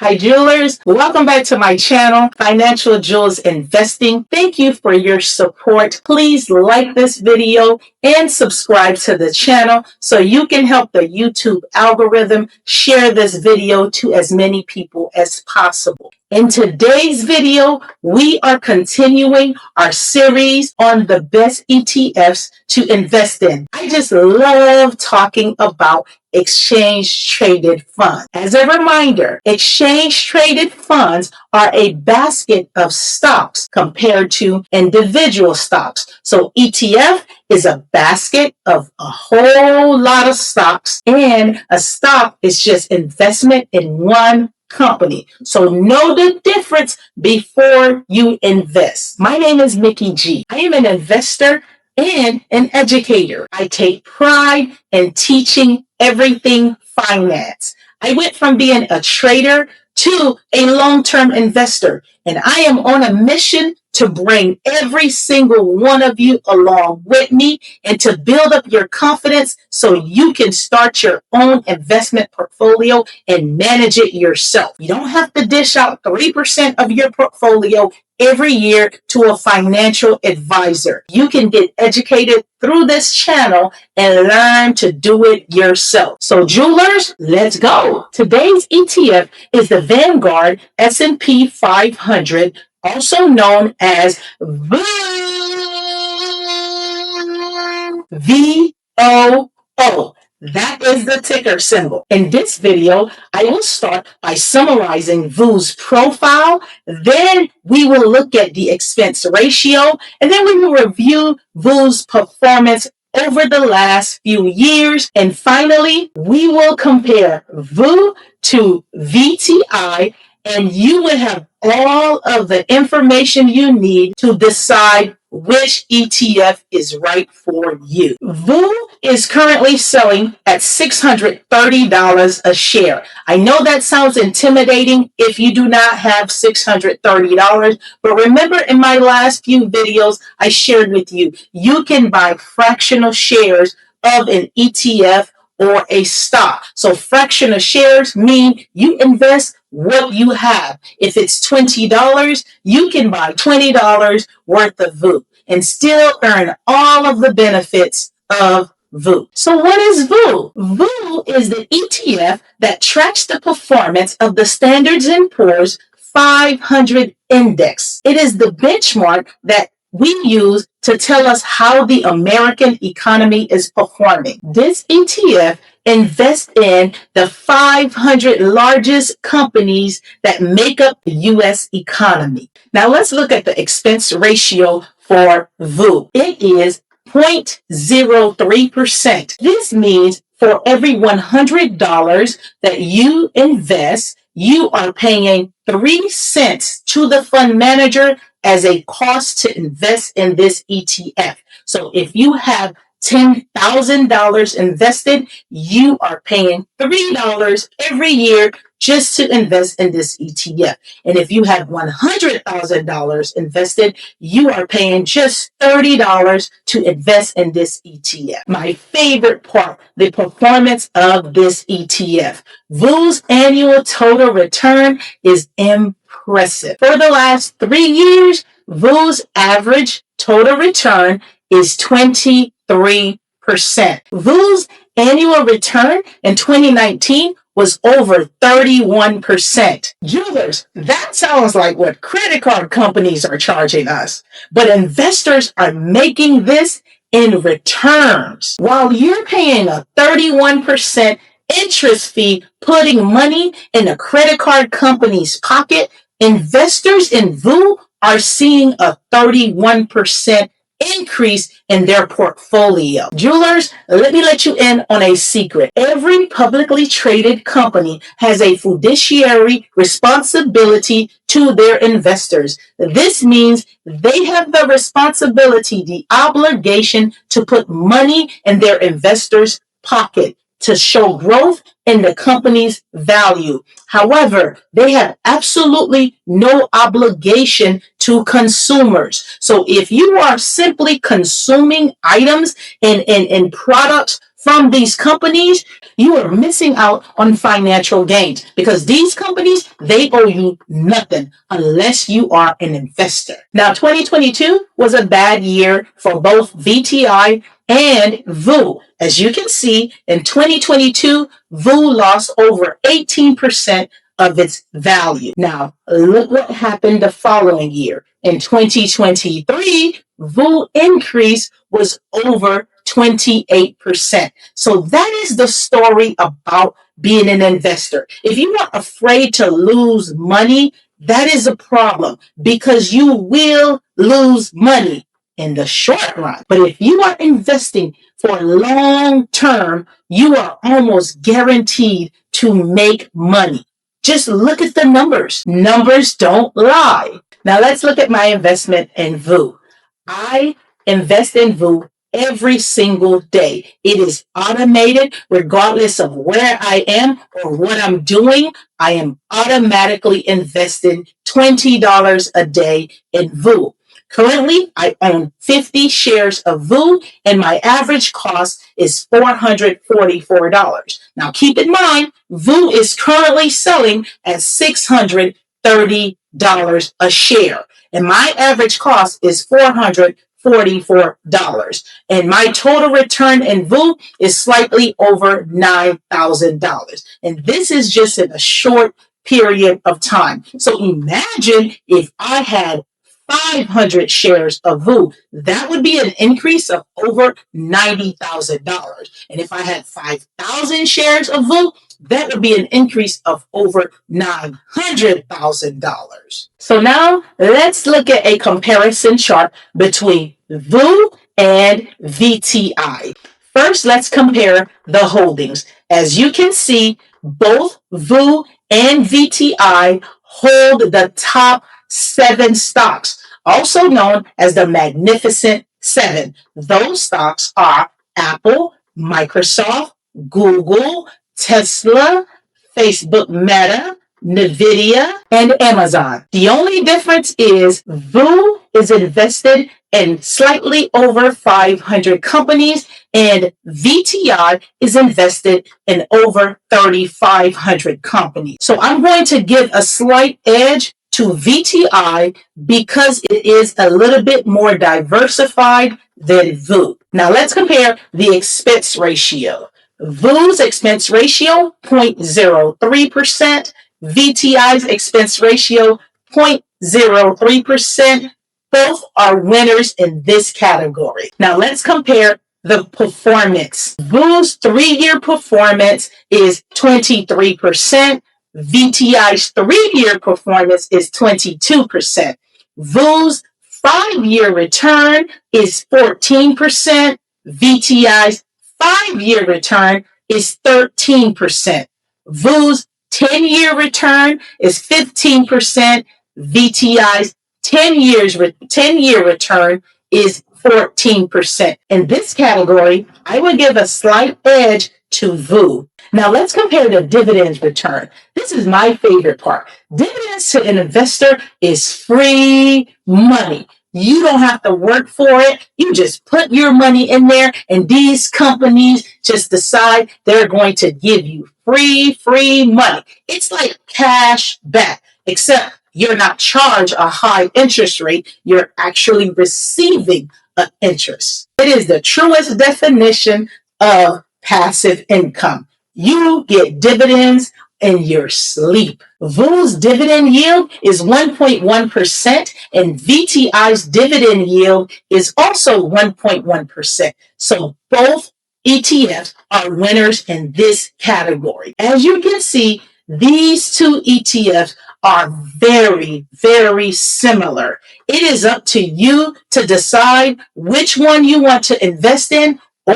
Hi, jewelers. Welcome back to my channel, Financial Jewels Investing. Thank you for your support. Please like this video and subscribe to the channel so you can help the YouTube algorithm share this video to as many people as possible. In today's video, we are continuing our series on the best ETFs to invest in. I just love talking about exchange traded funds. As a reminder, exchange traded funds are a basket of stocks compared to individual stocks. So ETF is a basket of a whole lot of stocks, and a stock is just investment in one company. So know the difference before you invest. My name is Mickii G. I am an investor and an educator. I take pride in teaching everything finance. I went from being a trader to a long-term investor, and I am on a mission to bring every single one of you along with me and to build up your confidence so you can start your own investment portfolio and manage it yourself. You don't have to dish out 3% of your portfolio every year to a financial advisor. You can get educated through this channel and learn to do it yourself. So jewelers, let's go. Today's ETF is the Vanguard S&P 500, also known as VOO. That is the ticker symbol. In this video, I will start by summarizing VOO's profile. Then we will look at the expense ratio, and then we will review VOO's performance over the last few years. And finally, we will compare VOO to VTI, and you will have all of the information you need to decide which ETF is right for you. VOO is currently selling at $630 a share. I know that sounds intimidating if you do not have $630, but remember in my last few videos, I shared with you, you can buy fractional shares of an ETF or a stock. So fractional shares mean you invest what you have. If it's $20, you can buy $20 worth of VOO and still earn all of the benefits of VOO. So what is VOO? VOO is the ETF that tracks the performance of the Standard & Poor's 500 index. It is the benchmark that we use to tell us how the American economy is performing. This ETF invests in the 500 largest companies that make up the U.S. economy. Now let's look at the expense ratio for VOO. It is 0.03%. This means for every $100 that you invest, you are paying 3 cents to the fund manager as a cost to invest in this ETF. So if you have $10,000 invested, you are paying $3 every year just to invest in this ETF. And if you have $100,000 invested, you are paying just $30 to invest in this ETF. My favorite part, the performance of this ETF. VOO's annual total return is impressive. For the last 3 years, VOO's average total return is 23%. VOO's annual return in 2019 was over 31%. Jewelers, that sounds like what credit card companies are charging us. But investors are making this in returns. While you're paying a 31% interest fee putting money in a credit card company's pocket, investors in VOO are seeing a 31% increase in their portfolio. Jewelers, let me let you in on a secret. Every publicly traded company has a fiduciary responsibility to their investors. This means they have the responsibility, the obligation to put money in their investors' pocket to show growth in the company's value. However, they have absolutely no obligation to consumers. So if you are simply consuming items and products from these companies, you are missing out on financial gains because these companies, they owe you nothing unless you are an investor. Now, 2022 was a bad year for both VTI and VOO. As you can see, in 2022, VOO lost over 18% of its value. Now, look what happened the following year. In 2023, VOO increase was over 28%. So that is the story about being an investor. If you are afraid to lose money, that is a problem because you will lose money in the short run. But if you are investing for long term, you are almost guaranteed to make money. Just look at the numbers. Numbers don't lie. Now let's look at my investment in VOO. I invest in VOO every single day. It is automated regardless of where I am or what I'm doing. I am automatically investing $20 a day in VOO. Currently, I own 50 shares of VOO and my average cost is $444. Now keep in mind, VOO is currently selling at $630 a share. And my average cost is $444. And my total return in VOO is slightly over $9,000. And this is just in a short period of time. So imagine if I had 500 shares of VOO, that would be an increase of over $90,000. And if I had 5,000 shares of VOO, that would be an increase of over $900,000. So now let's look at a comparison chart between VOO and VTI. First, let's compare the holdings. As you can see, both VOO and VTI hold the top 7 stocks, also known as the Magnificent Seven. Those stocks are Apple, Microsoft, Google, Tesla, Facebook Meta, Nvidia, and Amazon. The only difference is VOO is invested in slightly over 500 companies and VTI is invested in over 3,500 companies. So I'm going to give a slight edge to VTI because it is a little bit more diversified than VOO. Now let's compare the expense ratio. VOO's expense ratio, 0.03%. VTI's expense ratio, 0.03%. Both are winners in this category. Now let's compare the performance. VOO's 3-year performance is 23%. VTI's 3-year performance is 22%. VOO's 5-year return is 14%. VTI's 5-year return is 13%. VOO's 10-year return is 15%. VTI's 10-year return is 14%. In this category, I would give a slight edge to VOO. Now let's compare the dividends return. This is my favorite part. Dividends to an investor is free money. You don't have to work for it. You just put your money in there and these companies just decide they're going to give you free money. It's like cash back, except you're not charged a high interest rate. You're actually receiving an interest. It is the truest definition of passive income. You get dividends in your sleep. VOO's dividend yield is 1.1% and VTI's dividend yield is also 1.1%. So both ETFs are winners in this category. As you can see, these two ETFs are very, very similar. It is up to you to decide which one you want to invest in or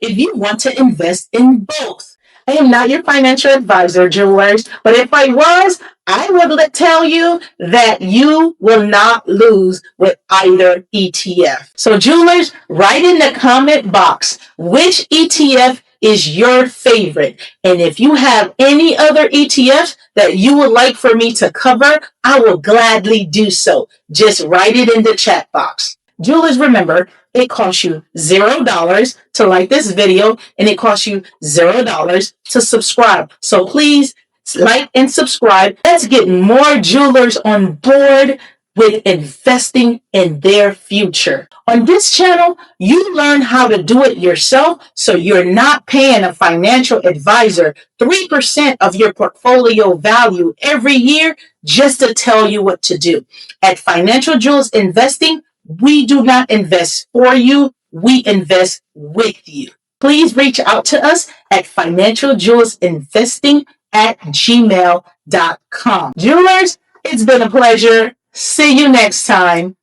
if you want to invest in both. I am not your financial advisor, jewelers, but if I was, I would tell you that you will not lose with either ETF. So jewelers, write in the comment box which ETF is your favorite. And if you have any other ETFs that you would like for me to cover, I will gladly do so. Just write it in the chat box. Jewelers, remember, it costs you $0 to like this video, and it costs you $0 to subscribe. So please like and subscribe. Let's get more jewelers on board with investing in their future. On this channel, you learn how to do it yourself, so you're not paying a financial advisor 3% of your portfolio value every year just to tell you what to do. At Financial Jewels Investing, we do not invest for you, we invest with you. Please reach out to us at financialjewelsinvesting@gmail.com. Jewelers, it's been a pleasure. See you next time.